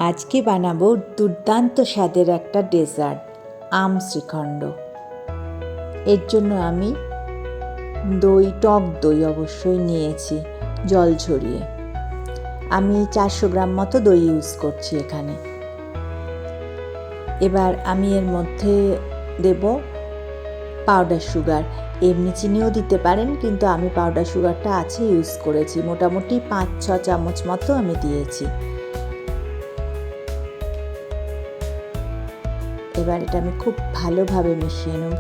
আজকে বানাবো দুর্দান্ত স্বাদের একটা ডেজার্ট, আম শ্রীখণ্ড। এর জন্য আমি টক দই অবশ্যই নিয়েছি, জল ঝরিয়ে। আমি 400 গ্রাম মতো দই ইউজ করছি এখানে। এবার আমি এর মধ্যে দেব পাউডার সুগার। এমনি চিনিও দিতে পারেন, কিন্তু আমি পাউডার সুগারটা আছে ইউজ করেছি। মোটামুটি 5-6 চামচ মতো আমি দিয়েছি। এবার এটা আমি খুব ভালোভাবে মিশিয়ে নেব।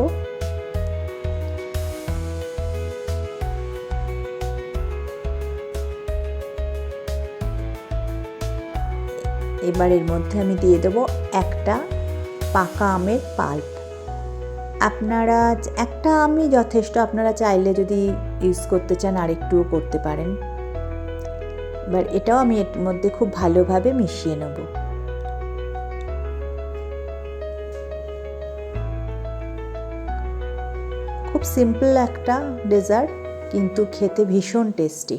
এবার এর মধ্যে আমি দিয়ে দেবো একটা পাকা আমের পাল্প। আপনারা একটা আমই যথেষ্ট, আপনারা চাইলে যদি ইউজ করতে চান আরেকটুও করতে পারেন। এবার এটাও আমি এর মধ্যে খুব ভালোভাবে মিশিয়ে নেব। খুব সিম্পল একটা ডেজার্ট, কিন্তু খেতে ভীষণ টেস্টি।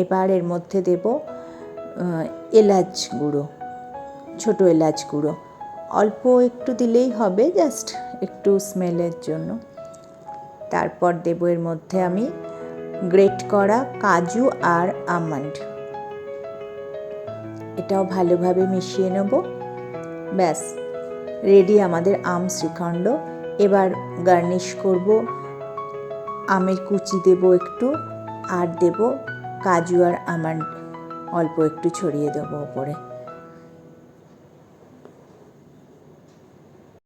এবার এর মধ্যে দেব এলাচ গুঁড়ো, ছোট এলাচ গুঁড়ো। অল্প একটু দিলেই হবে, জাস্ট একটু স্মেলের জন্য। তারপর দেব এর মধ্যে আমি গ্রেট করা কাজু আর আমন্ড। এটাও ভালোভাবে মিশিয়ে নেব। ব্যাস রেডি আমাদের আম শ্রীখণ্ড। এবার গার্নিশ করব, আমের কুচি দেব একটু, আর দেব কাজু আর আমন্ড অল্প একটু ছড়িয়ে দেবো ওপরে।